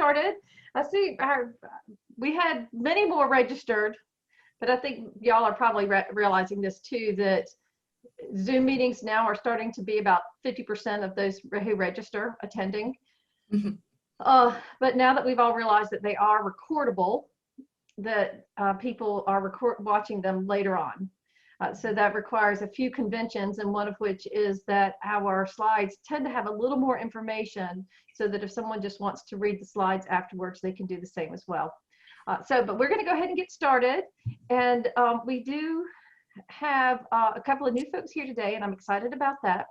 started. I see we had many more registered, but I think y'all are probably realizing this too, that Zoom meetings now are starting to be about 50% of those who register attending. Mm-hmm. But now that we've all realized that they are recordable, that people are watching them later on. So that requires a few conventions, and one of which is that our slides tend to have a little more information, so that if someone just wants to read the slides afterwards, they can do the same as well. But we're going to go ahead and get started. And we do have a couple of new folks here today, and I'm excited about that.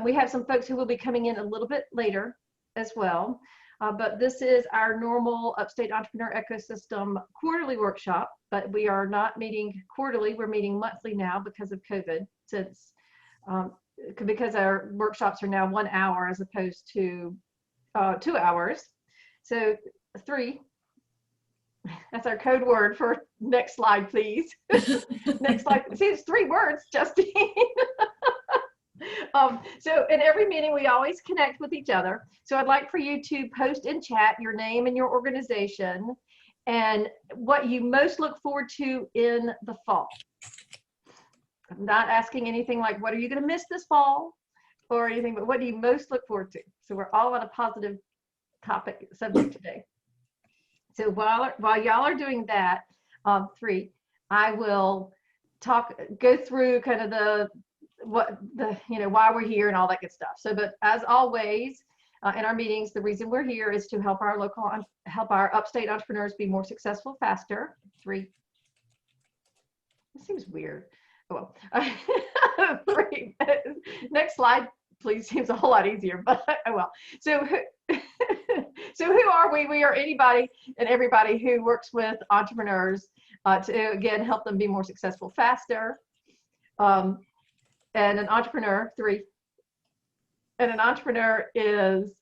We have some folks who will be coming in a little bit later as well. But this is our normal Upstate Entrepreneur Ecosystem quarterly workshop, but we are not meeting quarterly. We're meeting monthly now because of COVID, because our workshops are now 1 hour as opposed to 2 hours. So 3, that's our code word for next slide, please. Next slide. See, it's 3 words, Justine. So in every meeting, we always connect with each other. So I'd like for you to post in chat your name and your organization and what you most look forward to in the fall. I'm not asking anything like, what are you going to miss this fall or anything, but what do you most look forward to? So we're all on a positive subject today. So while y'all are doing that, 3, I will go through kind of why we're here and all that good stuff. So, but as always, in our meetings, the reason we're here is to help our upstate entrepreneurs be more successful faster. 3. This seems weird. Oh, well. 3. Next slide, please. Seems a whole lot easier, but oh well. So who are we? We are anybody and everybody who works with entrepreneurs to, again, help them be more successful faster. And an entrepreneur, 3. And an entrepreneur is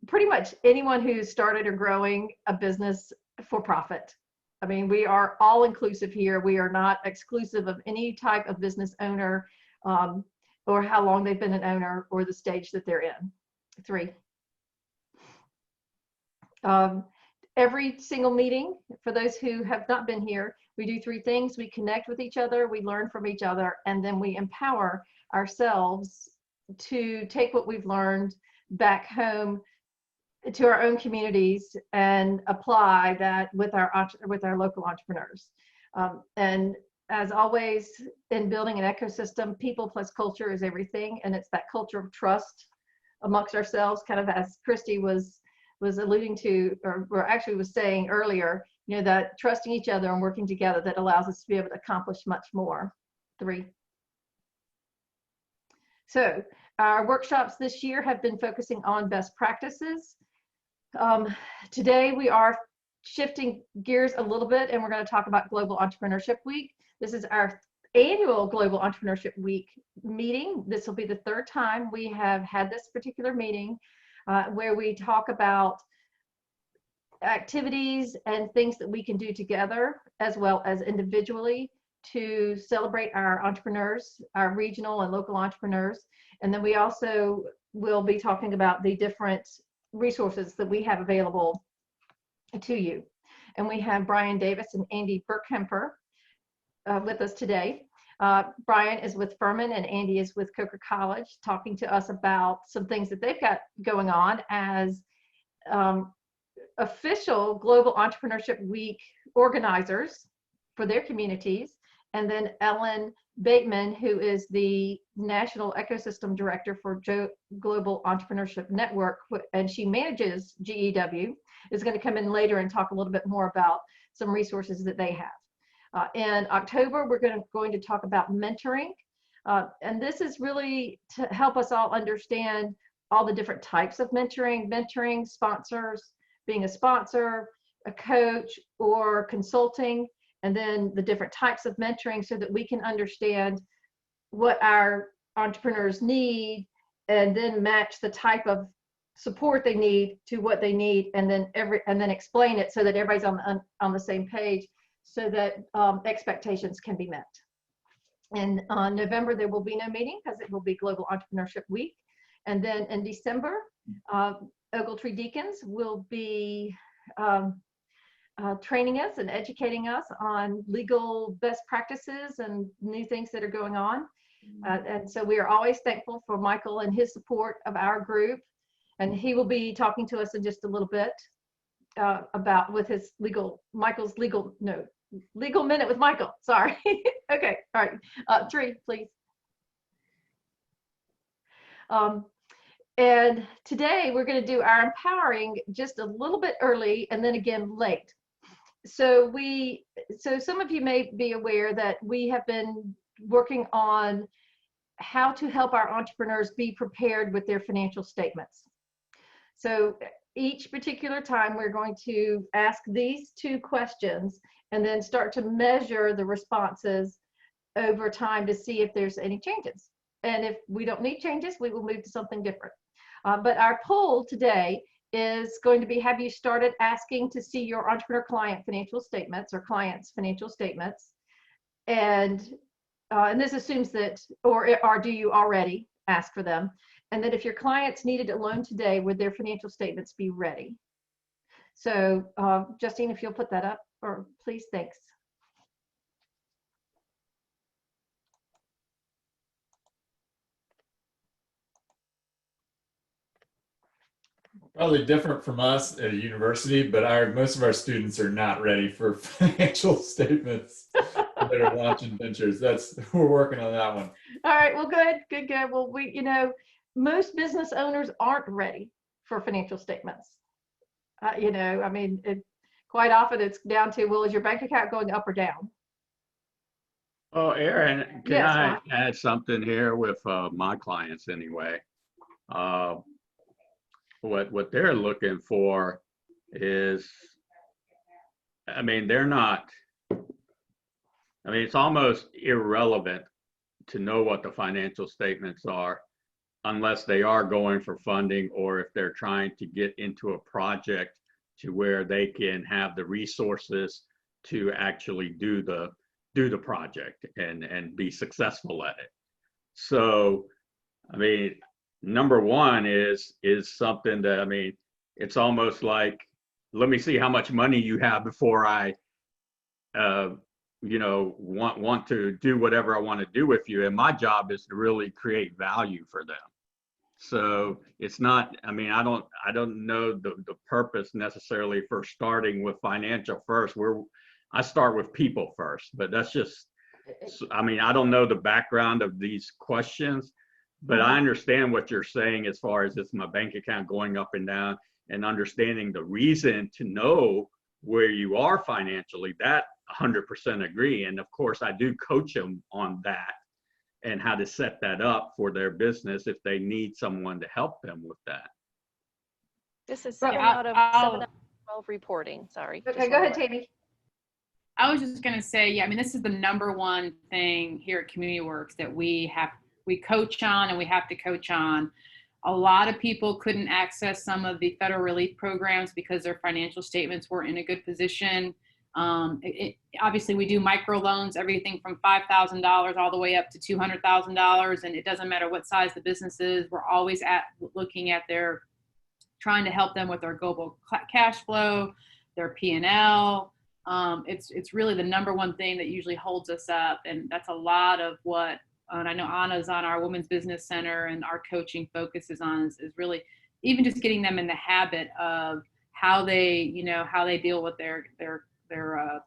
pretty much anyone who's started or growing a business for profit. I mean, we are all inclusive here. We are not exclusive of any type of business owner or how long they've been an owner or the stage that they're in. 3. Every single meeting, for those who have not been here, we do 3 things. We connect with each other, we learn from each other, and then we empower ourselves to take what we've learned back home to our own communities and apply that with our local entrepreneurs. And as always, in building an ecosystem, people plus culture is everything, and it's that culture of trust amongst ourselves, kind of as Christy was alluding to, or actually was saying earlier, that trusting each other and working together that allows us to be able to accomplish much more. 3. So our workshops this year have been focusing on best practices. Today we are shifting gears a little bit, and we're going to talk about Global Entrepreneurship Week. This is our annual Global Entrepreneurship Week meeting. This will be the 3rd time we have had this particular meeting where we talk about activities and things that we can do together as well as individually to celebrate our entrepreneurs, our regional and local entrepreneurs. And then we also will be talking about the different resources that we have available to you. And we have Brian Davis and Andy Burkemper with us today. Brian is with Furman and Andy is with Coker College, talking to us about some things that they've got going on as official Global Entrepreneurship Week organizers for their communities. And then Ellen Bateman, who is the National Ecosystem Director for Global Entrepreneurship Network, and she manages GEW, is going to come in later and talk a little bit more about some resources that they have. In October, we're going to talk about mentoring. And this is really to help us all understand all the different types of mentoring, sponsors, being a sponsor, a coach, or consulting, and then the different types of mentoring so that we can understand what our entrepreneurs need and then match the type of support they need to what they need, and then explain it so that everybody's on the same page so that expectations can be met. In November, there will be no meeting because it will be Global Entrepreneurship Week. And then in December, Ogletree deacons will be training us and educating us on legal best practices and new things that are going on. And so we are always thankful for Michael and his support of our group. And he will be talking to us in just a little bit about with his legal minute with Michael. Sorry. Okay. All right. 3, please. And today we're going to do our empowering just a little bit early and then again late. So some of you may be aware that we have been working on how to help our entrepreneurs be prepared with their financial statements. So each particular time we're going to ask these 2 questions and then start to measure the responses over time to see if there's any changes. And if we don't need changes, we will move to something different. But our poll today is going to be, have you started asking to see your entrepreneur client financial statements or clients' financial statements? And this assumes that, or do you already ask for them? And then if your clients needed a loan today, would their financial statements be ready? So Justine, if you'll put that up, or please, thanks. Probably different from us at a university, but most of our students are not ready for financial statements that are launching ventures. We're working on that one. All right, well, good. Well, most business owners aren't ready for financial statements. I mean, quite often it's down to, well, is your bank account going up or down? Oh, Erin, can Yes, I Mark. add something here with my clients anyway? What they're looking for is, I mean, it's almost irrelevant to know what the financial statements are unless they are going for funding or if they're trying to get into a project to where they can have the resources to actually do the project and be successful at it. So, I mean, number one is something that, I mean, it's almost like, let me see how much money you have before I, want to do whatever I want to do with you. And my job is to really create value for them. So it's not, I mean, I don't know the purpose necessarily for starting with financial first. I start with people first, but that's just, I mean, I don't know the background of these questions, but I understand what you're saying as far as it's my bank account going up and down and understanding the reason to know where you are financially. That 100% agree. And of course, I do coach them on that and how to set that up for their business if they need someone to help them with that. This is 7 out of 12 reporting. Sorry. Okay, go ahead, Tammy. I was just going to say, yeah, I mean, this is the number one thing here at Community Works that we coach on and we have to coach on. A lot of people couldn't access some of the federal relief programs because their financial statements weren't in a good position. Obviously, we do microloans, everything from $5,000 all the way up to $200,000, and it doesn't matter what size the business is. We're always looking at trying to help them with their global cash flow, their P&L. It's really the number one thing that usually holds us up, and that's a lot of what. And I know Anna's on our Women's Business Center, and our coaching focuses on is really even just getting them in the habit of how they deal with their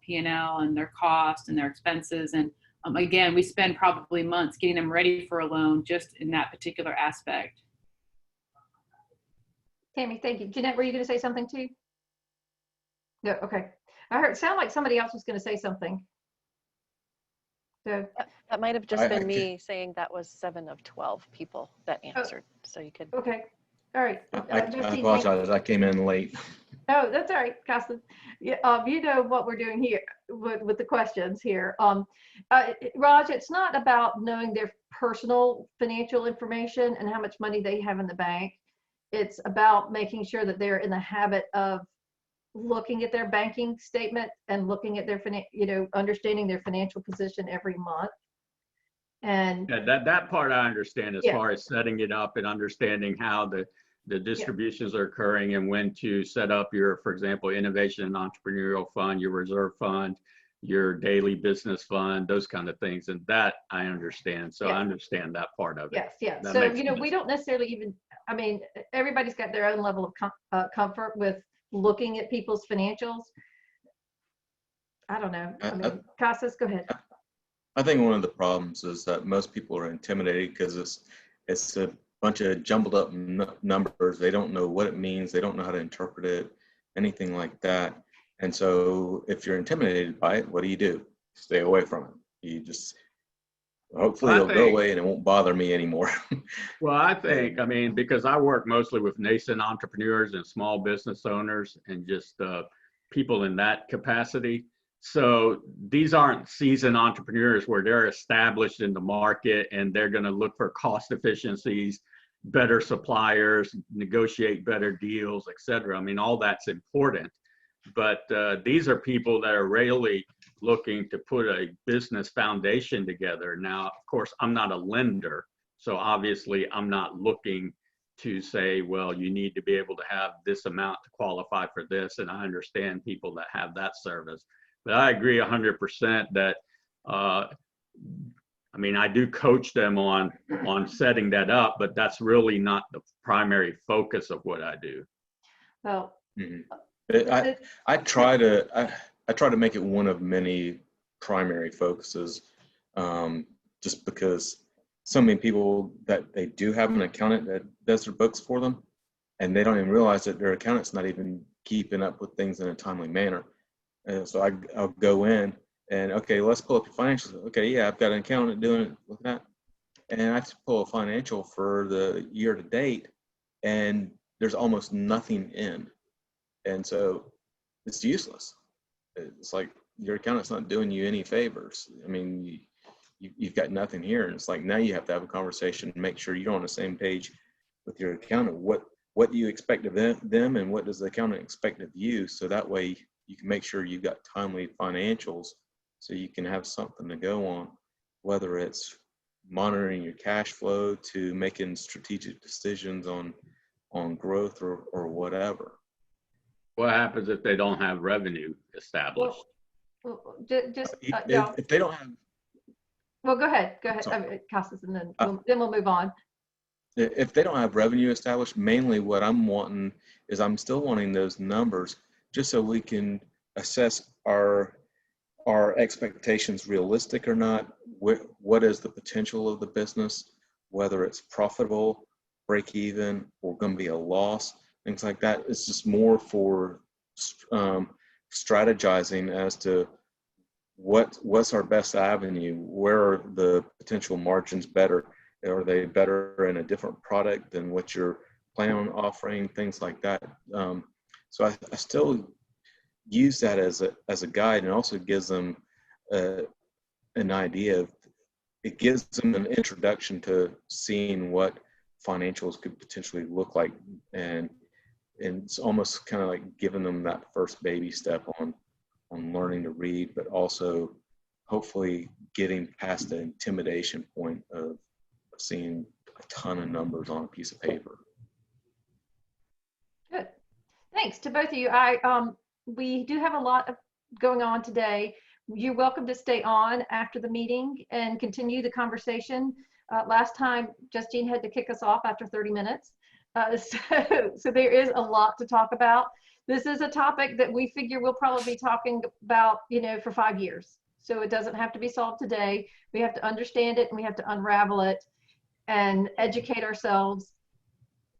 P&L and their costs and their expenses. And again, we spend probably months getting them ready for a loan just in that particular aspect. Tammy, thank you. Jeanette, were you going to say something too? No, okay. I sound like somebody else was going to say something. So that might have just been me saying that was 7 of 12 people that answered. So you could. Okay. All right. I apologize. I came in late. Oh, that's all right, Costin. Yeah, you know what we're doing here with the questions here. Raj, it's not about knowing their personal financial information and how much money they have in the bank. It's about making sure that they're in the habit of looking at their banking statement and looking at their understanding their financial position every month. And yeah, that part I understand as far as setting it up and understanding how the distributions are occurring and when to set up your, for example, innovation and entrepreneurial fund, your reserve fund, your daily business fund, those kind of things. And that I understand. So Yes. I understand that part of it. Yes, yes. That So, makes you know, sense. we don't necessarily even, I mean, everybody's got their own level of comfort with looking at people's financials. I don't know. I mean, Casas, go ahead. I think one of the problems is that most people are intimidated because it's a bunch of jumbled up numbers. They don't know what it means. They don't know how to interpret it, anything like that. And so if you're intimidated by it, what do? Stay away from it. You just, hopefully it'll go away and it won't bother me anymore. Well, I think, I mean, because I work mostly with nascent entrepreneurs and small business owners and just people in that capacity. So these aren't seasoned entrepreneurs where they're established in the market and they're going to look for cost efficiencies, better suppliers, negotiate better deals, et cetera. I mean, all that's important. But these are people that are really looking to put a business foundation together. Now, of course, I'm not a lender. So obviously, I'm not looking to say, well, you need to be able to have this amount to qualify for this. And I understand people that have that service. But I agree 100% that, I mean, I do coach them on setting that up, but that's really not the primary focus of what I do. Well, I try to make it one of many primary focuses, just because so many people that they do have an accountant that does their books for them, and they don't even realize that their accountant's not even keeping up with things in a timely manner. And so I'll go in and, okay, let's pull up your financials. Okay, yeah, I've got an accountant doing it. Look at that. And I have to pull a financial for the year to date, and there's almost nothing in. And so it's useless. It's like your accountant's not doing you any favors. I mean, you've got nothing here. And it's like now you have to have a conversation and make sure you're on the same page with your accountant. What do you expect of them and what does the accountant expect of you? So that way you can make sure you've got timely financials so you can have something to go on, whether it's monitoring your cash flow to making strategic decisions on growth or whatever. What happens if they don't have revenue established? Well, just if they don't have, well, go ahead, Sorry. Casas, and then we'll move on. if they don't have revenue established, mainly what I'm wanting is I'm still wanting those numbers just so we can assess our expectations realistic or not, what is the potential of the business, whether it's profitable, break even, or going to be a loss, things like that. It's just more for strategizing as to what's our best avenue, where are the potential margins better, are they better in a different product than what you're planning on offering, things like that. So I still use that as a guide, and also gives them an idea of, it gives them an introduction to seeing what financials could potentially look like, and it's almost kind of like giving them that first baby step on learning to read, but also hopefully getting past the intimidation point of seeing a ton of numbers on a piece of paper. Good. Thanks to both of you. We do have a lot going on today. You're welcome to stay on after the meeting and continue the conversation. Last time, Justine had to kick us off after 30 minutes. So there is a lot to talk about. This is a topic that we figure we'll probably be talking about, for 5 years. So it doesn't have to be solved today. We have to understand it and we have to unravel it and educate ourselves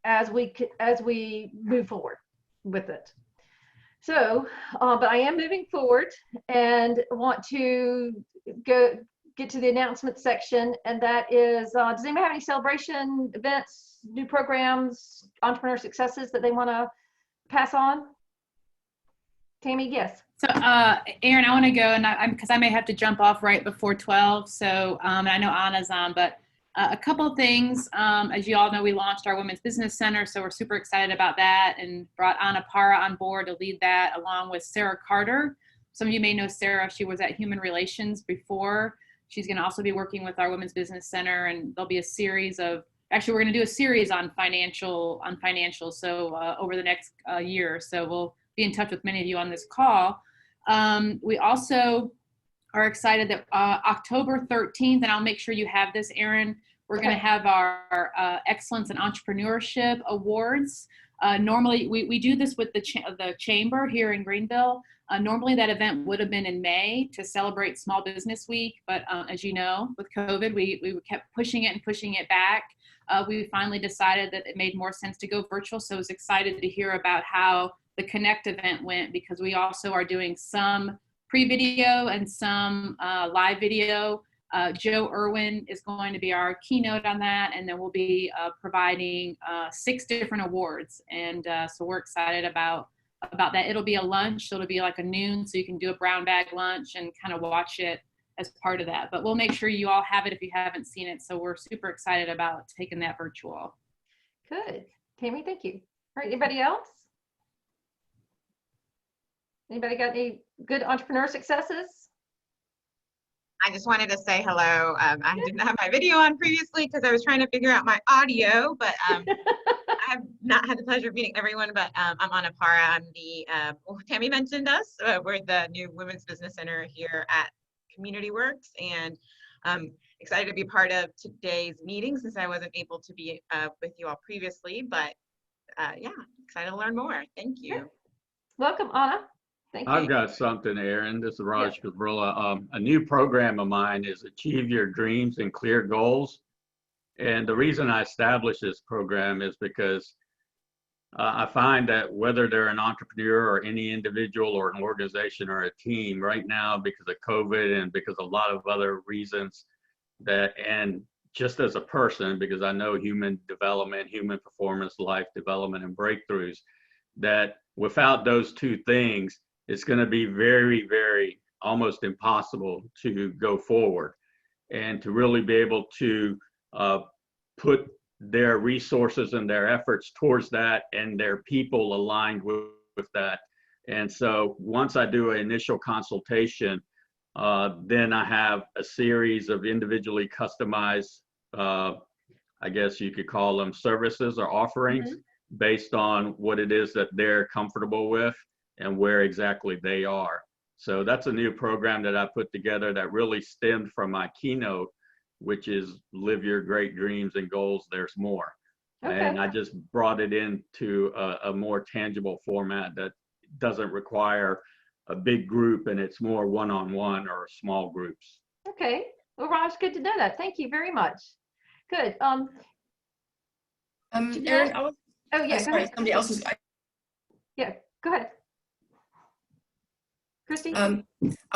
as we move forward with it. So, but I am moving forward and want to get to the announcement section, and that is, does anybody have any celebration events, new programs, entrepreneur successes that they want to pass on? Tammy, yes. So, Aaron, I want to go, and because I may have to jump off right before 12. So, and I know Anna's on, but a couple of things. As you all know, we launched our Women's Business Center, so we're super excited about that, and brought Anna Para on board to lead that, along with Sarah Carter. Some of you may know Sarah. She was at Human Relations before. She's going to also be working with our Women's Business Center, and there'll be a series of actually, we're going to do a series on financial. So over the next year, so we'll be in touch with many of you on this call. We also are excited that October 13th, and I'll make sure you have this, Erin. We're going to have our Excellence in Entrepreneurship Awards. Normally, we do this with the chamber here in Greenville. Normally, that event would have been in May to celebrate Small Business Week, but as you know, with COVID, we kept pushing it back. We finally decided that it made more sense to go virtual, so I was excited to hear about how the Connect event went, because we also are doing some pre-video and some live video. Joe Irwin is going to be our keynote on that, and then we'll be providing 6 different awards, and so we're excited about that. It'll be a lunch, so it'll be like a noon, so you can do a brown bag lunch and kind of watch it as part of that. But we'll make sure you all have it if you haven't seen it, so we're super excited about taking that virtual. Good. Tammy, thank you. All right, anybody else? Anybody got any good entrepreneur successes? I just wanted to say hello. I didn't have my video on previously because I was trying to figure out my audio, but I have not had the pleasure of meeting everyone, but I'm Anna Para. I'm the, Tammy mentioned us. We're the new Women's Business Center here at Community Works, and I'm excited to be part of today's meeting since I wasn't able to be with you all previously, but yeah, excited to learn more. Thank you. Welcome, Anna. Thank you. I've got something, Erin. This is Raj Kabrilla. A new program of mine is Achieve Your Dreams and Clear Goals. And the reason I established this program is because I find that whether they're an entrepreneur or any individual or an organization or a team right now, because of COVID and because a lot of other reasons, and just as a person, because I know human development, human performance, life development, and breakthroughs, that without those 2 things, it's going to be very, very almost impossible to go forward, and to really be able to put their resources and their efforts towards that and their people aligned with that. And so once I do an initial consultation, then I have a series of individually customized, I guess you could call them services or offerings based on what it is that they're comfortable with and where exactly they are. So that's a new program that I put together that really stemmed from my keynote, which is Live Your Great Dreams and Goals, There's More. Okay. And I just brought it into a more tangible format that doesn't require a big group, and it's more one-on-one or small groups. Okay. Well, Raj, good to know that. Thank you very much. Good. Erin, I was, oh yeah, sorry, somebody else was. Yeah, go ahead. Christy? I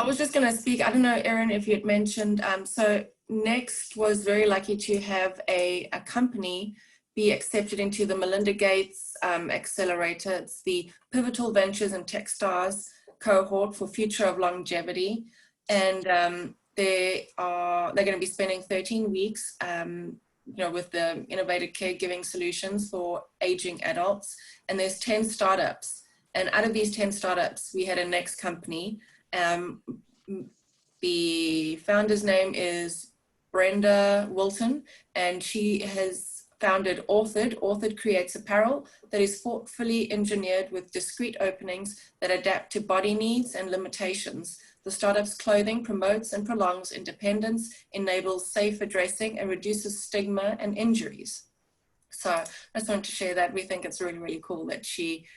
was just going to speak. I don't know, Erin, if you had mentioned, so Next was very lucky to have a company be accepted into the Melinda Gates Accelerator. It's the Pivotal Ventures and Techstars cohort for Future of Longevity. And they're going to be spending 13 weeks with the innovative caregiving solutions for aging adults. And there's 10 startups. And out of these 10 startups, we had a Next company. The founder's name is Brenda Wilton, and she has Authored creates apparel that is thoughtfully engineered with discrete openings that adapt to body needs and limitations. The startup's clothing promotes and prolongs independence, enables safer dressing, and reduces stigma and injuries. So I just wanted to share that. We think it's really, really cool that she,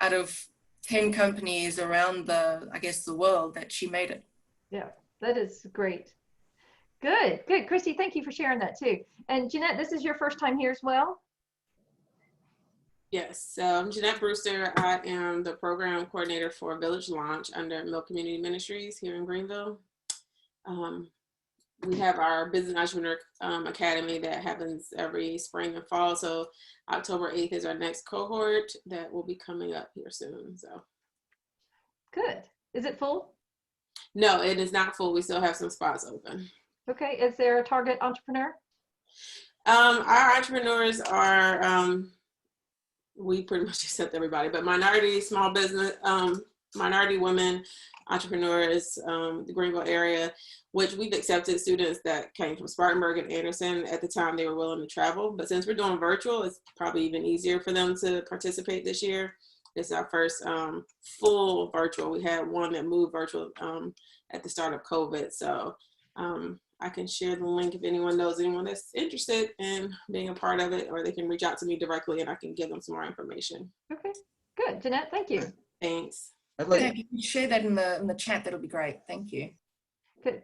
out of 10 companies around the world, that she made it. Yeah, that is great. Good. Christy, thank you for sharing that too. And Jeanette, this is your first time here as well? Yes, I'm Jeanette Brewster. I am the program coordinator for Village Launch under Mill Community Ministries here in Greenville. We have our Business Entrepreneur Academy that happens every spring and fall. So October 8th is our next cohort that will be coming up here soon. So good. Is it full? No, it is not full. We still have some spots open. Okay. Is there a target entrepreneur? Our entrepreneurs are, we pretty much accept everybody, but minority, small business, minority women, entrepreneurs, the Greenville area, which we've accepted students that came from Spartanburg and Anderson. At the time, they were willing to travel. But since we're doing virtual, it's probably even easier for them to participate this year. It's our first full virtual. We had one that moved virtual at the start of COVID. So I can share the link if anyone knows anyone that's interested in being a part of it, or they can reach out to me directly and I can give them some more information. Okay, good. Jeanette, thank you. Thanks. I'd Yeah, like, if you can share that in the chat, that'll be great. Thank you. Good.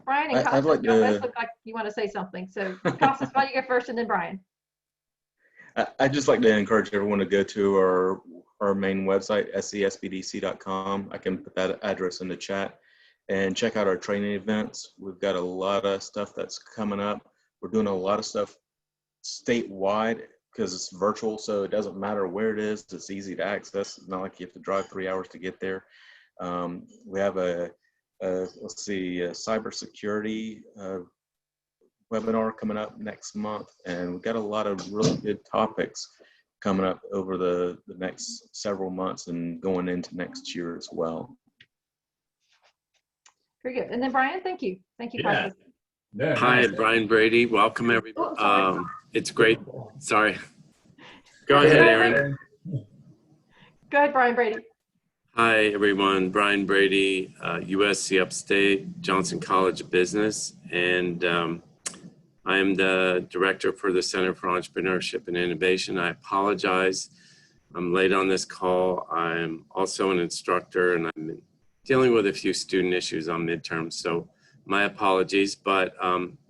Brian and I'd Costas, like y'all both to- look like you want to say something. So Costas, why don't you go first and then Brian? I'd just like to encourage everyone to go to our main website, scspdc.com. I can put that address in the chat and check out our training events. We've got a lot of stuff that's coming up. We're doing a lot of stuff statewide because it's virtual, so it doesn't matter where it is. It's easy to access. It's not like you have to drive 3 hours to get there. We have a cybersecurity webinar coming up next month, and we've got a lot of really good topics coming up over the next several months and going into next year as well. Very good. And then Brian, thank you. Thank you, Yeah. Costas. No, Hi, nice. Brian Brady. Welcome, everyone. Oh, sorry. It's great. Sorry. Go ahead, Aaron. Go ahead, Brian Brady. Hi, everyone. Brian Brady, USC Upstate, Johnson College of Business, and I am the director for the Center for Entrepreneurship and Innovation. I apologize. I'm late on this call. I'm also an instructor, and I'm dealing with a few student issues on midterms, so my apologies, but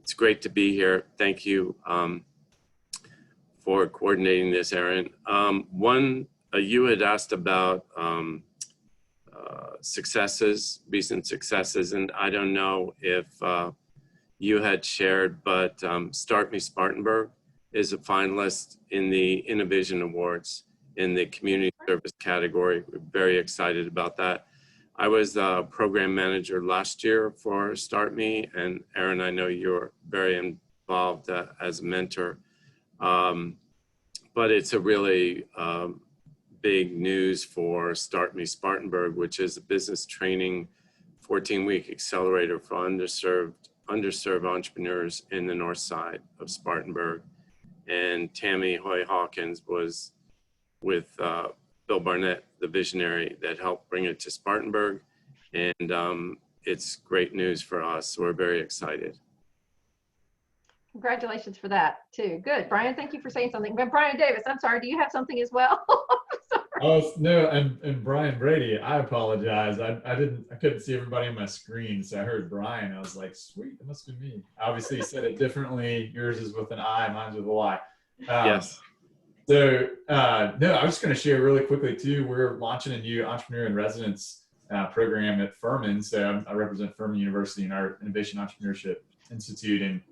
it's great to be here. Thank you for coordinating this, Aaron. You had asked about recent successes, and I don't know if you had shared, but Start Me Spartanburg is a finalist in the Innovision Awards in the community service category. We're very excited about that. I was a program manager last year for Start Me, and Aaron, I know you're very involved as a mentor. But it's a really big news for Start Me Spartanburg, which is a business training 14-week accelerator for underserved entrepreneurs in the north side of Spartanburg. And Tammy Hoy Hawkins was with Bill Barnett, the visionary that helped bring it to Spartanburg. And it's great news for us. So we're very excited. Congratulations for that too. Good. Brian, thank you for saying something. But Brian Davis, I'm sorry, do you have something as well? Oh no, and Brian Brady, I apologize. I couldn't see everybody on my screen, so I heard Brian. I was like, sweet, it must be me. Obviously, you said it differently. Yours is with an I, mine's with a Y. Yes. So no, I was just going to share really quickly too. We're launching a new entrepreneur in residence program at Furman. So I represent Furman University in our Innovation Entrepreneurship Institute, and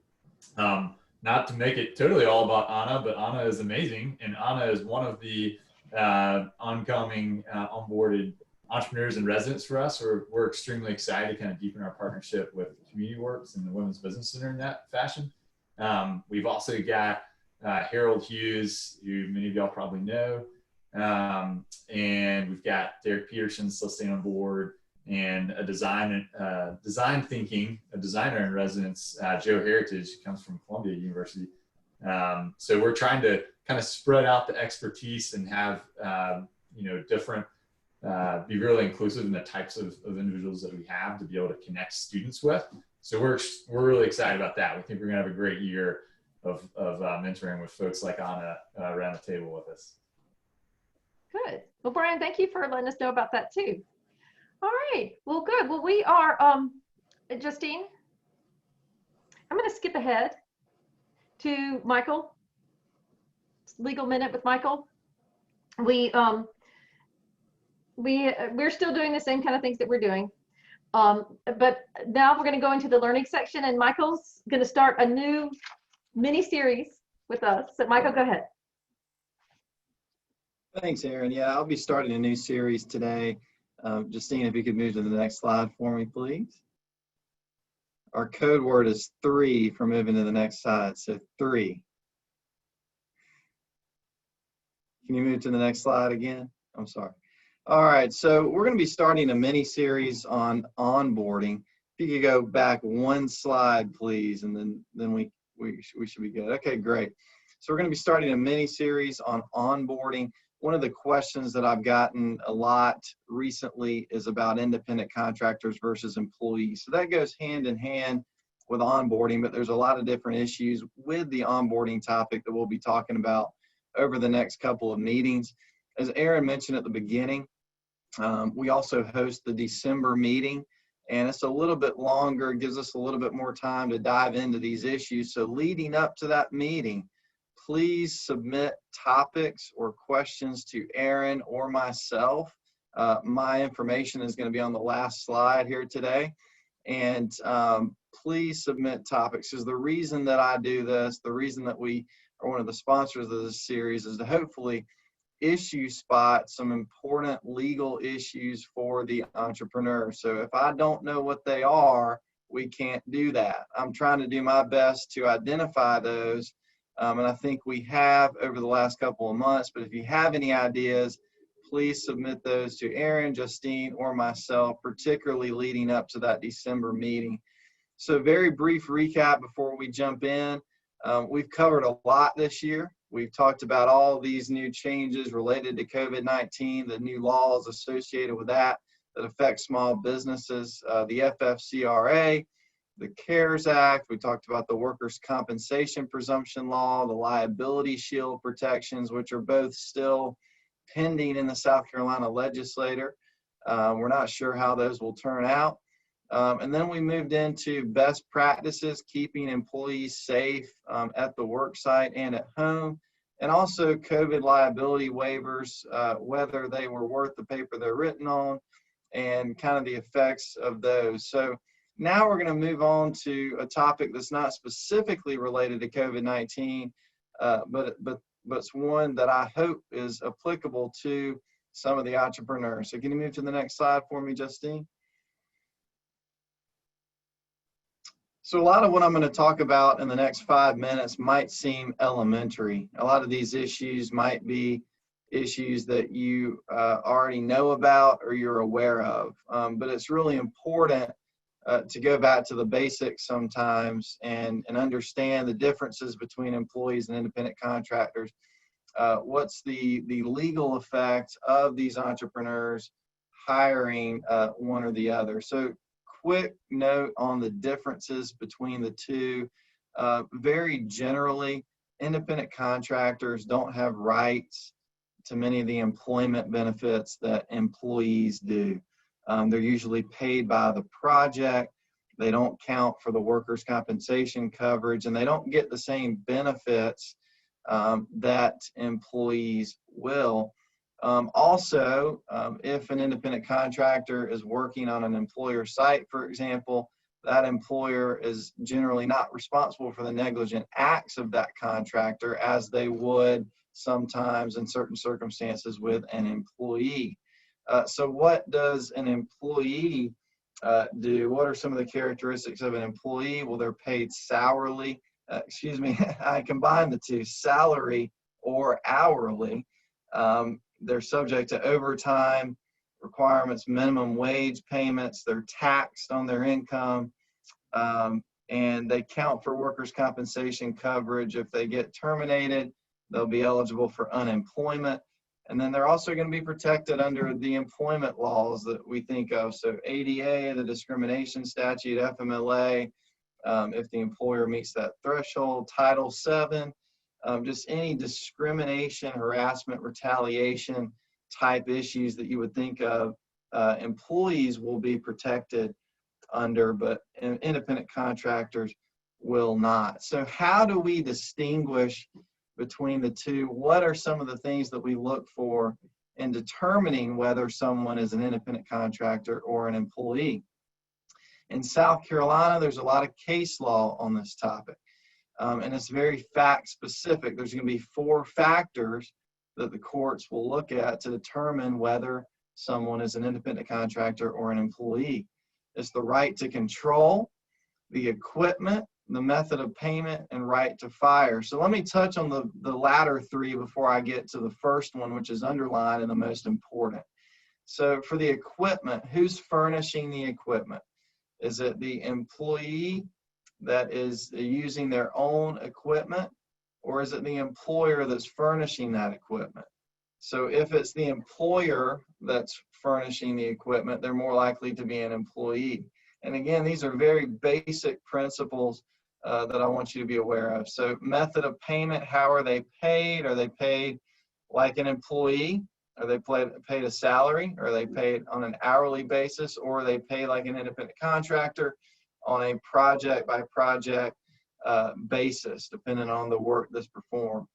not to make it totally all about Anna, but Anna is amazing, and Anna is one of the oncoming onboarded entrepreneurs in residence for us. We're extremely excited to kind of deepen our partnership with Community Works and the Women's Business Center in that fashion. We've also got Harold Hughes, who many of y'all probably know, and we've got Derek Peterson still staying on board, and a designer in residence, Joe Heritage, who comes from Columbia University. So we're trying to kind of spread out the expertise and have different, be really inclusive in the types of individuals that we have to be able to connect students with. So we're really excited about that. We think we're gonna have a great year of mentoring with folks like Anna around the table with us. Good. Well, Brian, thank you for letting us know about that too. All right. Well, good. Well, we are, Justine, I'm going to skip ahead to Michael. Legal Minute with Michael. We're still doing the same kind of things that we're doing. But now we're going to go into the learning section, and Michael's going to start a new mini series with us. So Michael, go ahead. Thanks, Aaron. Yeah, I'll be starting a new series today. Justine, if you could move to the next slide for me, please. Our code word is 3 for moving to the next slide. So 3. Can you move to the next slide again? I'm sorry. All right, so we're going to be starting a mini series on onboarding. If you could go back one slide, please, and then we should be good. Okay, great. So we're going to be starting a mini series on onboarding. One of the questions that I've gotten a lot recently is about independent contractors versus employees. So that goes hand in hand with onboarding, but there's a lot of different issues with the onboarding topic that we'll be talking about over the next couple of meetings. As Aaron mentioned at the beginning, we also host the December meeting, and it's a little bit longer, gives us a little bit more time to dive into these issues. So leading up to that meeting, please submit topics or questions to Aaron or myself. My information is going to be on the last slide here today. And please submit topics, because the reason that I do this, the reason that we are one of the sponsors of this series, is to hopefully issue spot some important legal issues for the entrepreneur. So if I don't know what they are, we can't do that. I'm trying to do my best to identify those, and I think we have over the last couple of months. But if you have any ideas, please submit those to Aaron, Justine, or myself, particularly leading up to that December meeting. So very brief recap before we jump in. We've covered a lot this year. We've talked about all these new changes related to COVID-19, the new laws associated with that affect small businesses, the FFCRA, the CARES Act. We talked about the workers' compensation presumption law, the liability shield protections, which are both still pending in the South Carolina legislature. We're not sure how those will turn out. And then we moved into best practices, keeping employees safe at the work site and at home, and also COVID liability waivers, whether they were worth the paper they're written on, and kind of the effects of those. So now we're going to move on to a topic that's not specifically related to COVID-19, but it's one that I hope is applicable to some of the entrepreneurs. So can you move to the next slide for me, Justine? So a lot of what I'm going to talk about in the next 5 minutes might seem elementary. A lot of these issues might be issues that you already know about or you're aware of, but it's really important to go back to the basics sometimes and understand the differences between employees and independent contractors. What's the legal effect of these entrepreneurs hiring one or the other? So quick note on the differences between the two. Very generally, independent contractors don't have rights to many of the employment benefits that employees do. They're usually paid by the project. They don't count for the workers' compensation coverage, and they don't get the same benefits that employees will. Also, if an independent contractor is working on an employer site, for example, that employer is generally not responsible for the negligent acts of that contractor as they would sometimes in certain circumstances with an employee. So what does an employee do? What are some of the characteristics of an employee? Well, they're paid salary. I combined the two, salary or hourly. They're subject to overtime requirements, minimum wage payments. They're taxed on their income, and they count for workers' compensation coverage. If they get terminated, they'll be eligible for unemployment. And then they're also going to be protected under the employment laws that we think of. So ADA, the discrimination statute, FMLA, if the employer meets that threshold, Title VII, just any discrimination, harassment, retaliation type issues that you would think of, employees will be protected under, but independent contractors will not. So how do we distinguish between the two? What are some of the things that we look for in determining whether someone is an independent contractor or an employee? In South Carolina, there's a lot of case law on this topic. And it's very fact specific. There's going to be 4 factors that the courts will look at to determine whether someone is an independent contractor or an employee. It's the right to control, the equipment, the method of payment, and right to fire. So let me touch on the latter 3 before I get to the first one, which is underlined and the most important. So for the equipment, who's furnishing the equipment? Is it the employee that is using their own equipment, or is it the employer that's furnishing that equipment? So if it's the employer that's furnishing the equipment, they're more likely to be an employee. And again, these are very basic principles that I want you to be aware of. So method of payment, how are they paid? Are they paid like an employee? Are they paid a salary? Are they paid on an hourly basis? Or are they paid like an independent contractor on a project by project basis, depending on the work that's performed?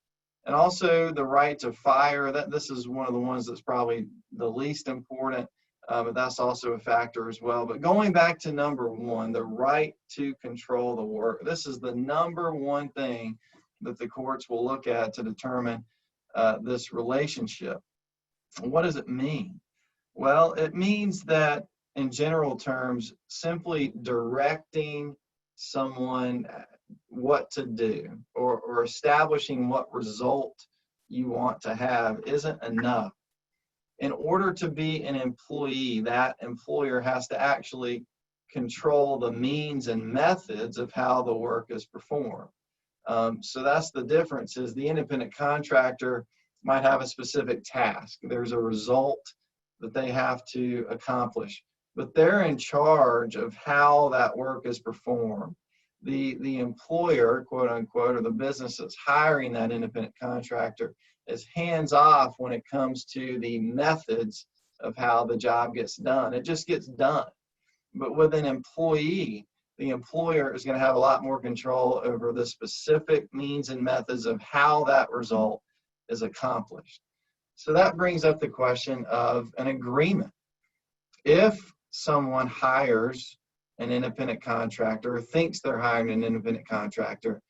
And also the right to fire, this is one of the ones that's probably the least important, but that's also a factor as well. But going back to number one, the right to control the work. This is the number one thing that the courts will look at to determine this relationship. What does it mean? Well, it means that in general terms, simply directing someone what to do or establishing what result you want to have isn't enough. In order to be an employee, that employer has to actually control the means and methods of how the work is performed. So that's the difference, is the independent contractor might have a specific task. There's a result that they have to accomplish, but they're in charge of how that work is performed. The employer, quote unquote, or the business that's hiring that independent contractor is hands off when it comes to the methods of how the job gets done. It just gets done. But with an employee, the employer is going to have a lot more control over the specific means and methods of how that result is accomplished. So that brings up the question of an agreement. If someone hires an independent contractor, or thinks they're hiring an independent contractor,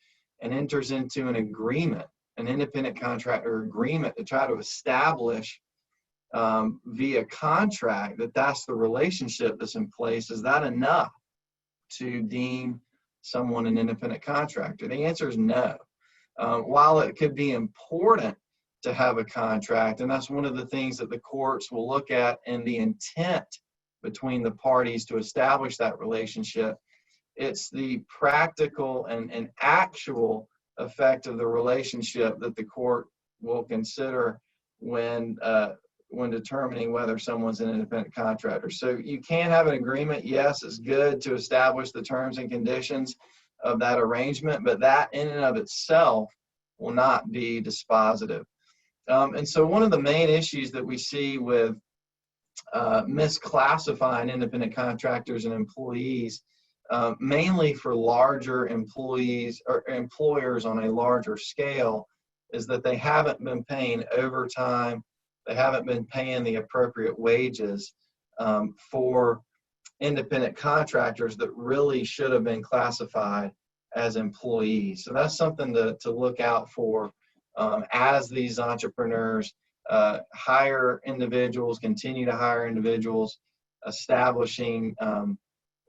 and enters into an agreement, an independent contractor agreement to try to establish via contract that that's the relationship that's in place, is that enough to deem someone an independent contractor? The answer is no. While it could be important to have a contract, and that's one of the things that the courts will look at in the intent between the parties to establish that relationship, it's the practical and actual effect of the relationship that the court will consider when determining whether someone's an independent contractor. So you can have an agreement. Yes, it's good to establish the terms and conditions of that arrangement, but that in and of itself will not be dispositive. And so one of the main issues that we see with misclassifying independent contractors and employees, mainly for larger employees or employers on a larger scale, is that they haven't been paying overtime. They haven't been paying the appropriate wages for independent contractors that really should have been classified as employees. So that's something to look out for as these entrepreneurs hire individuals, continue to hire individuals, establishing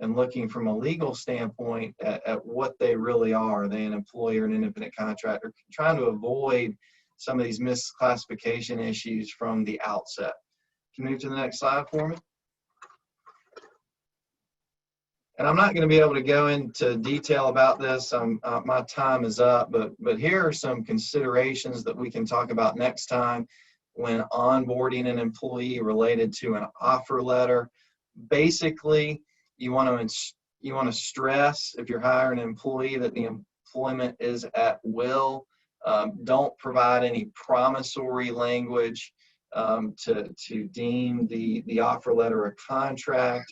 and looking from a legal standpoint at what they really are. Are they an employer, an independent contractor? Trying to avoid some of these misclassification issues from the outset. Can you move to the next slide for me? And I'm not going to be able to go into detail about this. My time is up, but here are some considerations that we can talk about next time when onboarding an employee related to an offer letter. Basically, you want to stress, if you're hiring an employee, that the employment is at will. Don't provide any promissory language to deem the offer letter a contract.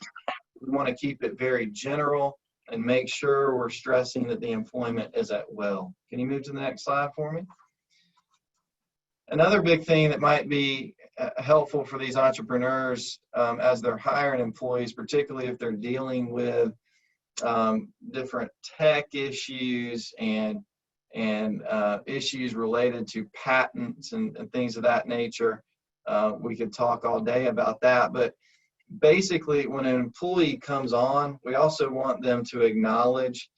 We want to keep it very general and make sure we're stressing that the employment is at will. Can you move to the next slide for me? Another big thing that might be helpful for these entrepreneurs as they're hiring employees, particularly if they're dealing with different tech issues and issues related to patents and things of that nature. We could talk all day about that, but basically when an employee comes on, we also want them to acknowledge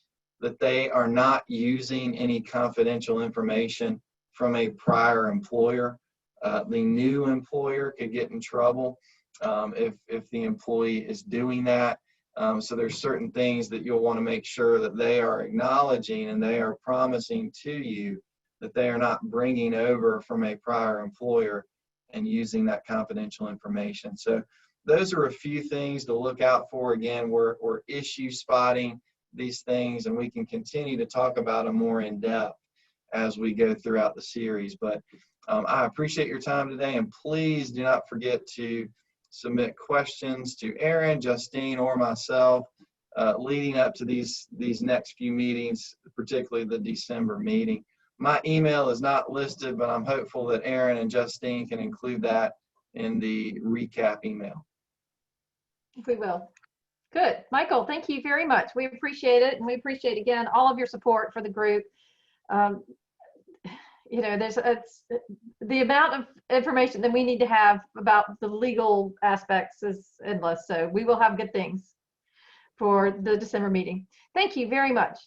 that they are not using any confidential information from a prior employer. The new employer could get in trouble if the employee is doing that. So there's certain things that you'll want to make sure that they are acknowledging and they are promising to you that they are not bringing over from a prior employer and using that confidential information. So those are a few things to look out for. Again, we're issue spotting these things, and we can continue to talk about them more in depth as we go throughout the series. But I appreciate your time today, and please do not forget to submit questions to Aaron, Justine, or myself leading up to these next few meetings, particularly the December meeting. My email is not listed, but I'm hopeful that Aaron and Justine can include that in the recap email. We will. Good. Michael, thank you very much. We appreciate it. And we appreciate, again, all of your support for the group. You know, the amount of information that we need to have about the legal aspects is endless. So we will have good things for the December meeting. Thank you very much.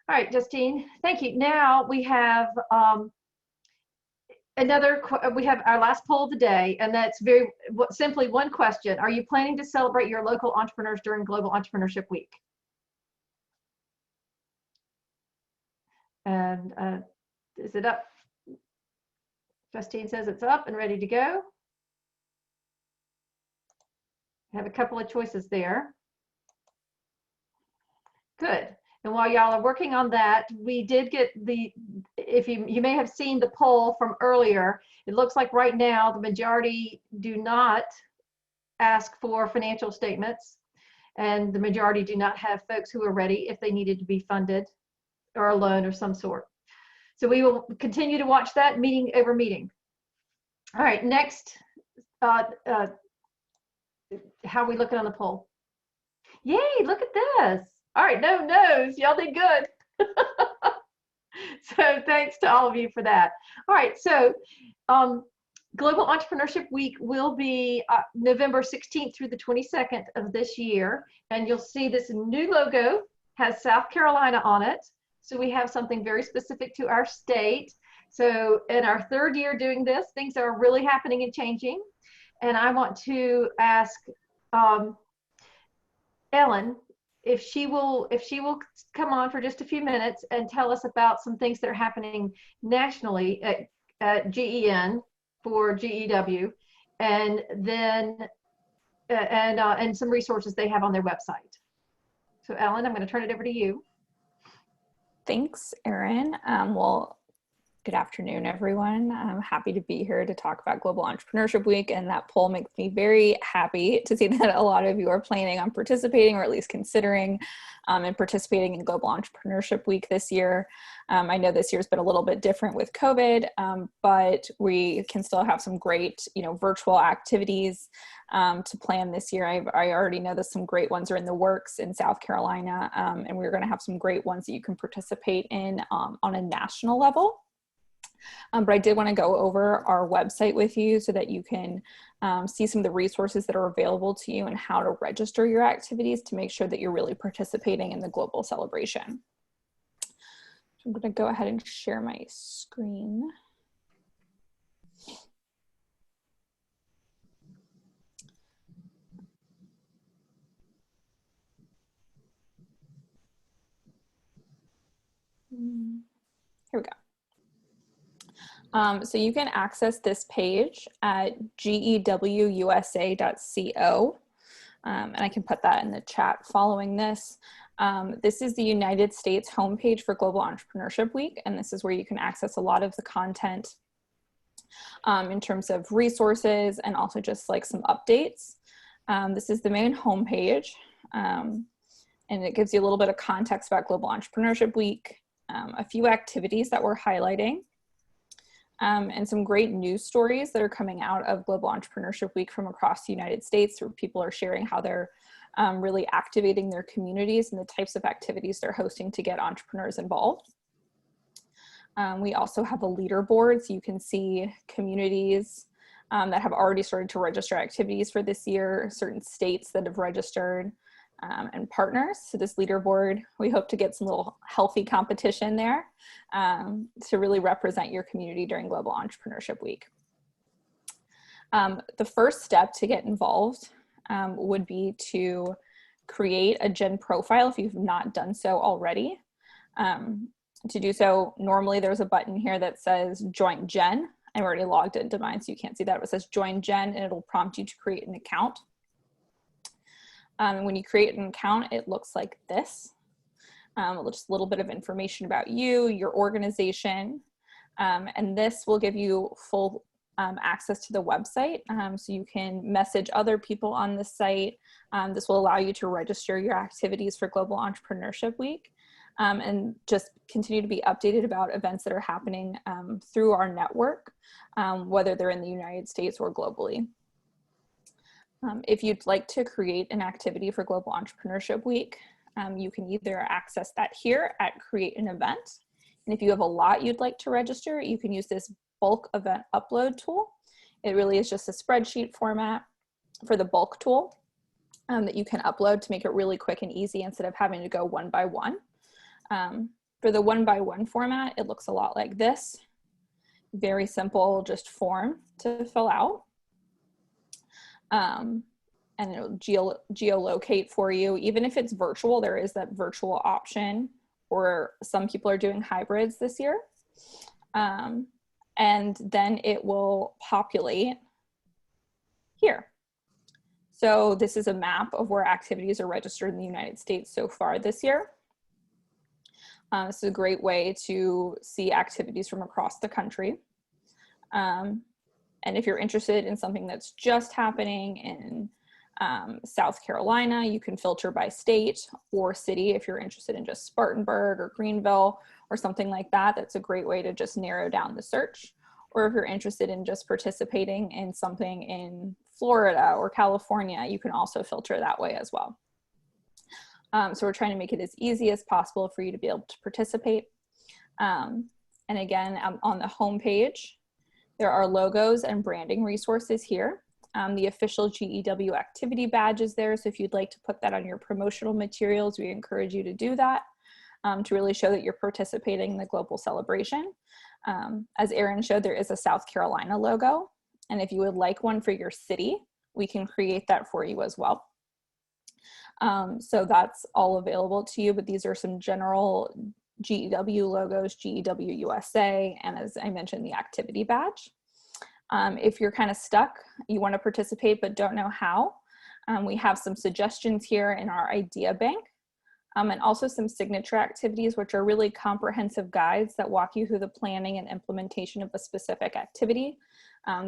All right, Justine, thank you. Now we have we have our last poll of the day, and that's simply one question. Are you planning to celebrate your local entrepreneurs during Global Entrepreneurship Week? And is it up? Justine says it's up and ready to go. I have a couple of choices there. Good. And while y'all are working on that, we did get if you may have seen the poll from earlier, it looks like right now the majority do not ask for financial statements, and the majority do not have folks who are ready if they needed to be funded or a loan of some sort. So we will continue to watch that meeting over meeting. All right, next, how are we looking on the poll? Yay, look at this. All right, no no's, y'all did good. So thanks to all of you for that. All right, so Global Entrepreneurship Week will be November 16th through the 22nd of this year. And you'll see this new logo has South Carolina on it. So we have something very specific to our state. So in our third year doing this, things are really happening and changing. And I want to ask Ellen if she will come on for just a few minutes and tell us about some things that are happening nationally at GEN for GEW, and then and some resources they have on their website. So Ellen, I'm going to turn it over to you. Thanks, Erin. Well, good afternoon, everyone. I'm happy to be here to talk about Global Entrepreneurship Week, and that poll makes me very happy to see that a lot of you are planning on participating, or at least considering and participating in Global Entrepreneurship Week this year. I know this year's been a little bit different with COVID, but we can still have some great, virtual activities to plan this year. I already know that some great ones are in the works in South Carolina, and we're going to have some great ones that you can participate in on a national level. But I did want to go over our website with you so that you can see some of the resources that are available to you and how to register your activities to make sure that you're really participating in the global celebration. So I'm going to go ahead and share my screen. Here we go. So you can access this page at gewusa.co, and I can put that in the chat following this. This is the United States homepage for Global Entrepreneurship Week, and this is where you can access a lot of the content in terms of resources and also just like some updates. This is the main homepage, and it gives you a little bit of context about Global Entrepreneurship Week, a few activities that we're highlighting, and some great news stories that are coming out of Global Entrepreneurship Week from across the United States, where people are sharing how they're really activating their communities and the types of activities they're hosting to get entrepreneurs involved. We also have a leaderboard, so you can see communities that have already started to register activities for this year, certain states that have registered, and partners. So this leaderboard, we hope to get some little healthy competition there to really represent your community during Global Entrepreneurship Week. The first step to get involved would be to create a Gen profile if you've not done so already. To do so, normally there's a button here that says Join Gen. I'm already logged into mine, so you can't see that. It says Join Gen, and it'll prompt you to create an account. When you create an account, it looks like this. Just a little bit of information about you, your organization, and this will give you full access to the website, so you can message other people on the site. This will allow you to register your activities for Global Entrepreneurship Week, and just continue to be updated about events that are happening through our network, whether they're in the United States or globally. If you'd like to create an activity for Global Entrepreneurship Week, you can either access that here at Create an Event. And if you have a lot you'd like to register, you can use this bulk event upload tool. It really is just a spreadsheet format for the bulk tool that you can upload to make it really quick and easy instead of having to go one by one. For the one by one format, it looks a lot like this. Very simple, just form to fill out. And it'll geolocate for you. Even if it's virtual, there is that virtual option, or some people are doing hybrids this year. And then it will populate here. So this is a map of where activities are registered in the United States so far this year. This is a great way to see activities from across the country. And if you're interested in something that's just happening in South Carolina, you can filter by state or city. If you're interested in just Spartanburg or Greenville or something like that, that's a great way to just narrow down the search. Or if you're interested in just participating in something in Florida or California, you can also filter that way as well. So we're trying to make it as easy as possible for you to be able to participate. And again, on the home page, there are logos and branding resources here. The official GEW activity badge is there, so if you'd like to put that on your promotional materials, we encourage you to do that to really show that you're participating in the global celebration. As Erin showed, there is a South Carolina logo, and if you would like one for your city, we can create that for you as well. So that's all available to you, but these are some general GEW logos, GEW USA, and as I mentioned, the activity badge. If you're kind of stuck, you want to participate but don't know how, we have some suggestions here in our idea bank, and also some signature activities, which are really comprehensive guides that walk you through the planning and implementation of a specific activity.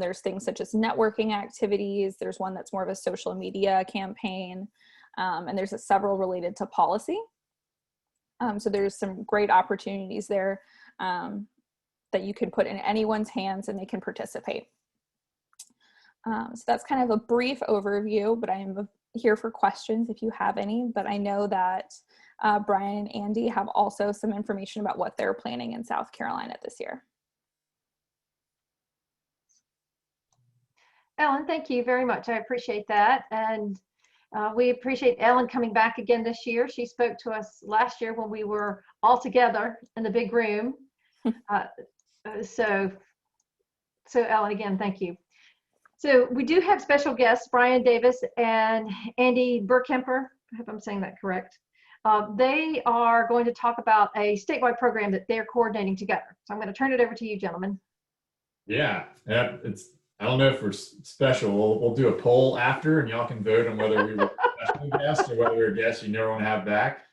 There's things such as networking activities, there's one that's more of a social media campaign, and there's several related to policy. So there's some great opportunities there that you can put in anyone's hands and they can participate. So that's kind of a brief overview, but I am here for questions if you have any. But I know that Brian and Andy have also some information about what they're planning in South Carolina this year. Ellen, thank you very much. I appreciate that. And we appreciate Ellen coming back again this year. She spoke to us last year when we were all together in the big room. So Ellen, again, thank you. So we do have special guests, Brian Davis and Andy Burkemper. I hope I'm saying that correct. They are going to talk about a statewide program that they're coordinating together. So I'm going to turn it over to you, gentlemen. Yeah, I don't know if we're special. We'll do a poll after, and y'all can vote on whether we were a special guest or whether we're a guest you never want to have back.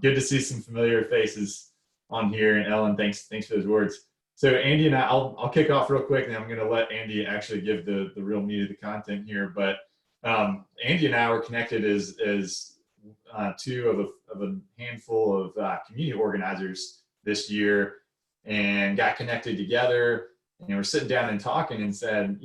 Good to see some familiar faces on here, and Ellen, thanks for those words. So Andy and I'll kick off real quick, and I'm going to let Andy actually give the real meat of the content here. But Andy and I were connected as two of a handful of community organizers this year, and got connected together. And we're sitting down and talking and said,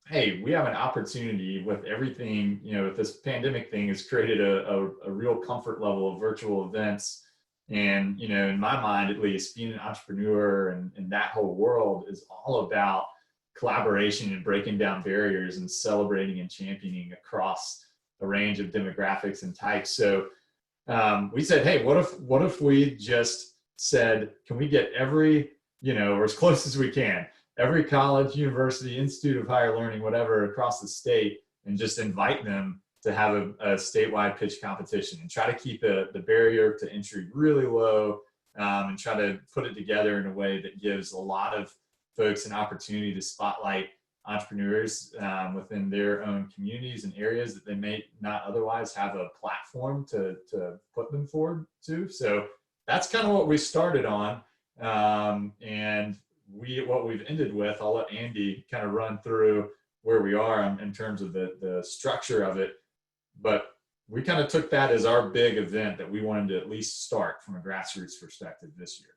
hey, we have an opportunity with everything, with this pandemic thing has created a real comfort level of virtual events. And, in my mind, at least, being an entrepreneur and that whole world is all about collaboration and breaking down barriers and celebrating and championing across a range of demographics and types. So we said, hey, what if we just said, can we get every, or as close as we can, every college, university, institute of higher learning, whatever, across the state, and just invite them to have a statewide pitch competition and try to keep the barrier to entry really low, and try to put it together in a way that gives a lot of folks an opportunity to spotlight entrepreneurs within their own communities and areas that they may not otherwise have a platform to put them forward to. So that's kind of what we started on. And what we've ended with, I'll let Andy kind of run through where we are in terms of the structure of it. But we kind of took that as our big event that we wanted to at least start from a grassroots perspective this year.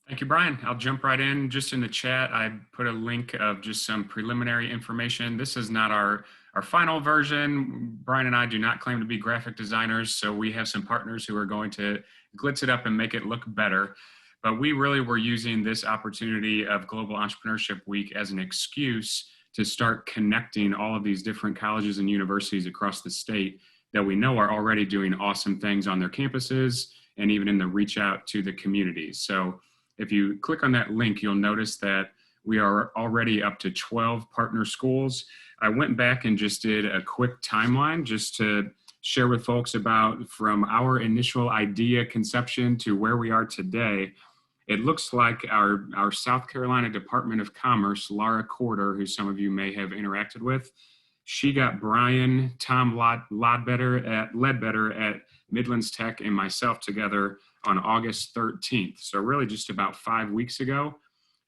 Thank you, Brian. I'll jump right in. Just in the chat, I put a link of just some preliminary information. This is not our final version. Brian and I do not claim to be graphic designers, so we have some partners who are going to glitz it up and make it look better. But we really were using this opportunity of Global Entrepreneurship Week as an excuse to start connecting all of these different colleges and universities across the state that we know are already doing awesome things on their campuses and even in the reach out to the communities. So if you click on that link, you'll notice that we are already up to 12 partner schools. I went back and just did a quick timeline just to share with folks about from our initial idea conception to where we are today. It looks like our South Carolina Department of Commerce, Laura Corder, who some of you may have interacted with, she got Brian, Tom Ledbetter at Midlands Tech and myself together on August 13th. So really just about 5 weeks ago.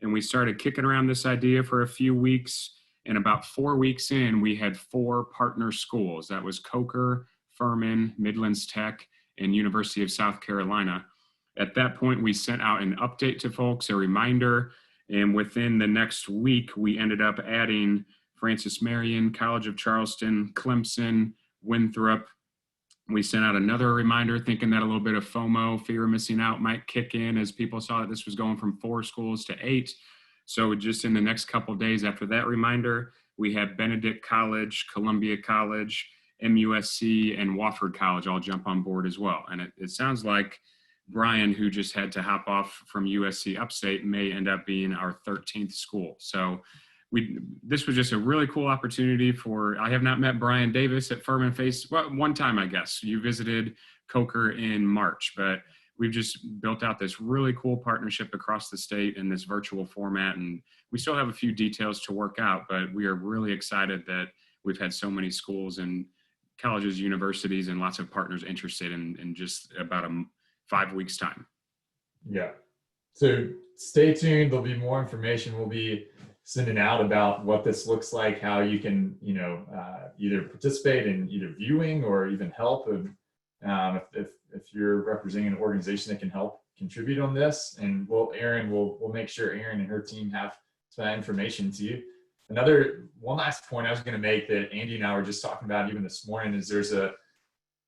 And we started kicking around this idea for a few weeks. And about 4 weeks in, we had 4 partner schools. That was Coker, Furman, Midlands Tech, and University of South Carolina. At that point, we sent out an update to folks, a reminder. And within the next week, we ended up adding Francis Marion, College of Charleston, Clemson, Winthrop. We sent out another reminder thinking that a little bit of FOMO, fear of missing out, might kick in as people saw that this was going from 4 schools to 8. So just in the next couple of days after that reminder, we had Benedict College, Columbia College, MUSC, and Wofford College all jump on board as well. And it sounds like Brian, who just had to hop off from USC Upstate, may end up being our 13th school. So this was just a really cool opportunity I have not met Brian Davis at Furman Face. Well, one time, I guess. You visited Coker in March, but we've just built out this really cool partnership across the state in this virtual format. And we still have a few details to work out, but we are really excited that we've had so many schools and colleges, universities, and lots of partners interested in just about 5 weeks time. Yeah. So stay tuned. There'll be more information we'll be sending out about what this looks like, how you can, either participate in either viewing or even help. If you're representing an organization that can help contribute on this, and we'll make sure Erin and her team have some information to you. One last point I was going to make that Andy and I were just talking about even this morning is there's I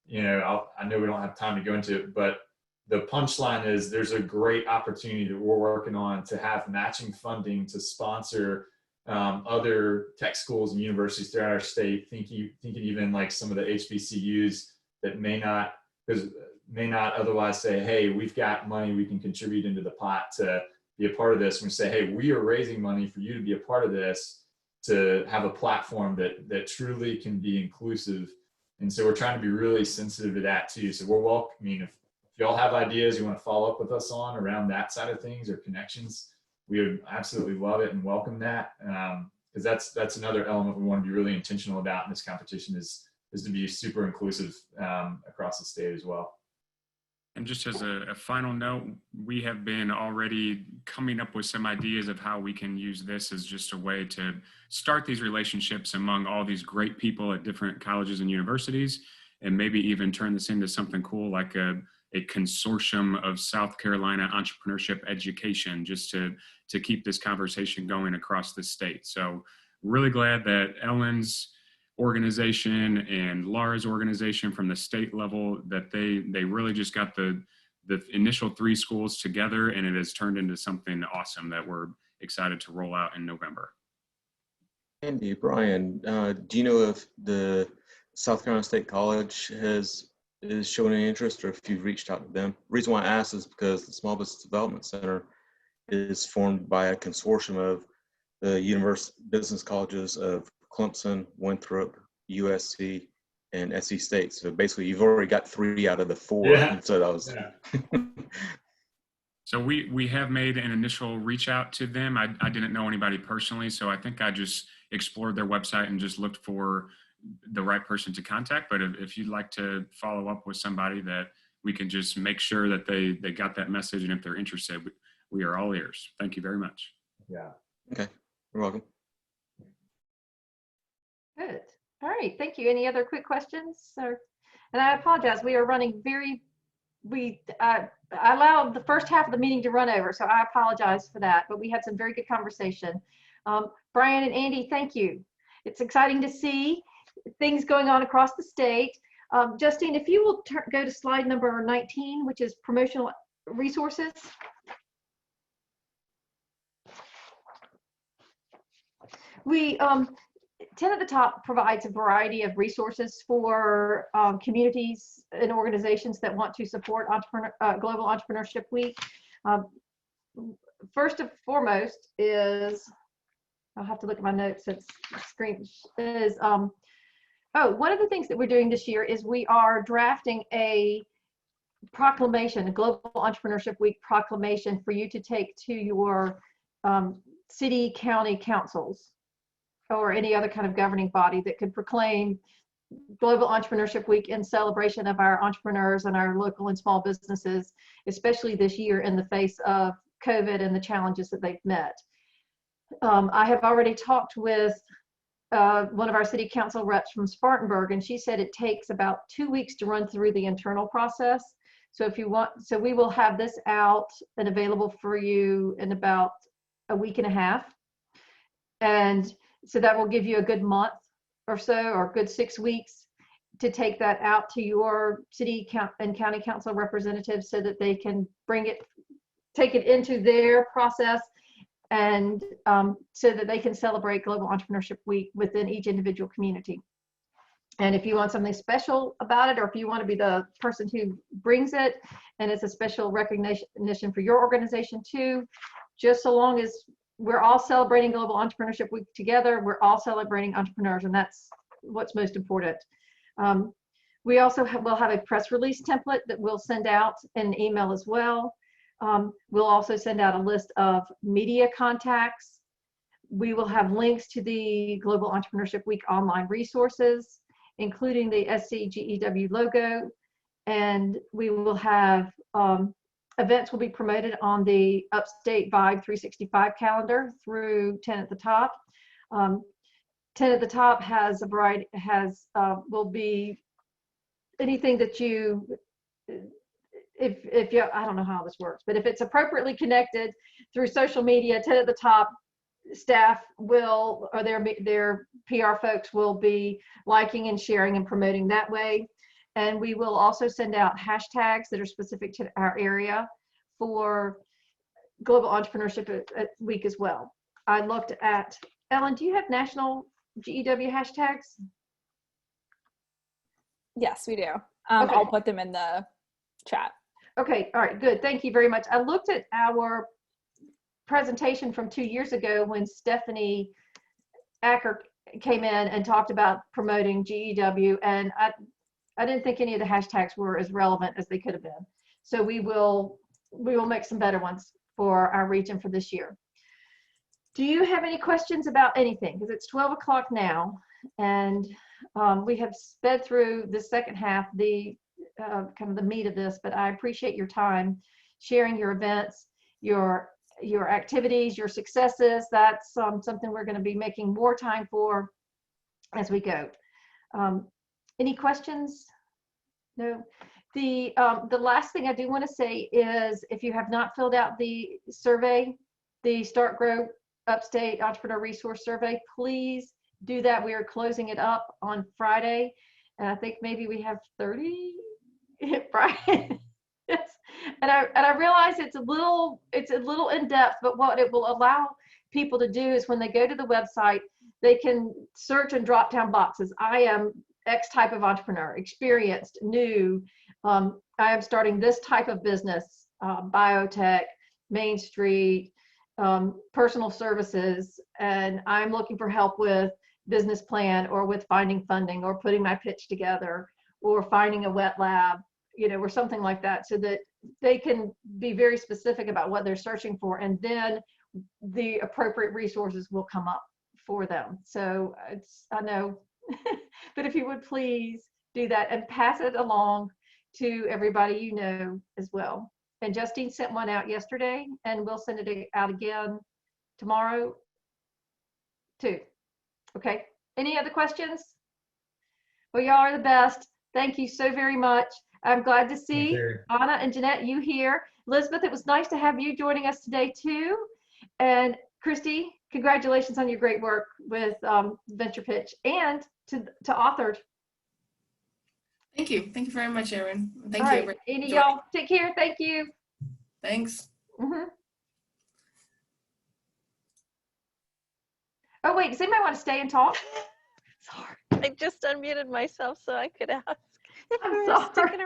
know we don't have time to go into it, but the punchline is there's a great opportunity that we're working on to have matching funding to sponsor other tech schools and universities throughout our state, thinking even like some of the HBCUs that may not otherwise say, hey, we've got money we can contribute into the pot to be a part of this. And we say, hey, we are raising money for you to be a part of this, to have a platform that truly can be inclusive. And so we're trying to be really sensitive to that too. So we're welcoming, if y'all have ideas you want to follow up with us on around that side of things or connections, we would absolutely love it and welcome that. Because that's another element we want to be really intentional about in this competition is to be super inclusive across the state as well. And just as a final note, we have been already coming up with some ideas of how we can use this as just a way to start these relationships among all these great people at different colleges and universities, and maybe even turn this into something cool like a consortium of South Carolina entrepreneurship education, just to keep this conversation going across the state. So really glad that Ellen's organization and Laura's organization from the state level, that they really just got the initial 3 schools together, and it has turned into something awesome that we're excited to roll out in November. Andy, Brian, do you know if the South Carolina State College is showing any interest, or if you've reached out to them? The reason why I ask is because the Small Business Development Center is formed by a consortium of the business colleges of Clemson, Winthrop, USC, and SC State. So basically, you've already got 3 out of the 4. Yeah. And so that was. Yeah. So we have made an initial reach out to them. I didn't know anybody personally, so I think I just explored their website and just looked for the right person to contact. But if you'd like to follow up with somebody, that we can just make sure that they got that message, and if they're interested, we are all ears. Thank you very much. Yeah. Okay, you're welcome. Good. All right, thank you. Any other quick questions? And I apologize, we are running I allowed the first half of the meeting to run over, so I apologize for that, but we had some very good conversation. Brian and Andy, thank you. It's exciting to see things going on across the state. Justine, if you will go to slide number 19, which is promotional resources. We 10 at the Top provides a variety of resources for communities and organizations that want to support Global Entrepreneurship Week. First and foremost is, I'll have to look at my notes since the screen is, one of the things that we're doing this year is we are drafting a proclamation, a Global Entrepreneurship Week proclamation for you to take to your city, county councils, or any other kind of governing body that could proclaim Global Entrepreneurship Week in celebration of our entrepreneurs and our local and small businesses, especially this year in the face of COVID and the challenges that they've met. I have already talked with one of our city council reps from Spartanburg, and she said it takes about 2 weeks to run through the internal process. So if you want, so we will have this out and available for you in about a week and a half. And so that will give you a good month or so, or a good 6 weeks to take that out to your city and county council representatives so that they can take it into their process, and so that they can celebrate Global Entrepreneurship Week within each individual community. And if you want something special about it, or if you want to be the person who brings it, and it's a special recognition for your organization too, just so long as we're all celebrating Global Entrepreneurship Week together, we're all celebrating entrepreneurs, and that's what's most important. We also will have a press release template that we'll send out in an email as well. We'll also send out a list of media contacts. We will have links to the Global Entrepreneurship Week online resources, including the SCGEW logo, and we will have events will be promoted on the Upstate Vibe 365 calendar through 10 at the Top. 10 at the Top has a variety, will be anything that you, if you, I don't know how this works, but if it's appropriately connected through social media, 10 at the Top staff will, or their PR folks will be liking and sharing and promoting that way. And we will also send out hashtags that are specific to our area for Global Entrepreneurship Week as well. I looked at, Ellen, do you have national GEW hashtags? Yes, we do. Okay. I'll put them in the chat. Okay, all right, good. Thank you very much. I looked at our presentation from 2 years ago when Stephanie Acker came in and talked about promoting GEW, and I didn't think any of the hashtags were as relevant as they could have been. So we will make some better ones for our region for this year. Do you have any questions about anything? Because it's 12 o'clock now, and we have sped through the second half, the kind of the meat of this, but I appreciate your time sharing your events, your activities, your successes. That's something we're going to be making more time for as we go. Any questions? No. The last thing I do want to say is, if you have not filled out the survey, the Start Grow Upstate Entrepreneur Resource Survey, please do that. We are closing it up on Friday, and I think maybe we have 30. Brian. Yes. And I realize it's a little in depth, but what it will allow people to do is when they go to the website, they can search and drop down boxes. I am X type of entrepreneur, experienced, new. I am starting this type of business, biotech, Main Street, personal services and I'm looking for help with business plan or with finding funding or putting my pitch together or finding a wet lab, or something like that, so that they can be very specific about what they're searching for, and then the appropriate resources will come up for them. So I know, but if you would please do that and pass it along to everybody as well. And Justine sent one out yesterday, and we'll send it out again tomorrow too. Okay, any other questions? Well, y'all are the best. Thank you so very much. I'm glad to see Anna and Jeanette, you here. Elizabeth, it was nice to have you joining us today too. And Christy, congratulations on your great work with Venture Pitch and to Authored. Thank you. Thank you very much, Erin. Thank All you. right. Y'all take care. Thank you. Thanks. Oh, wait, does anybody want to stay and talk? Sorry. I just unmuted myself so I could ask. I'm sorry.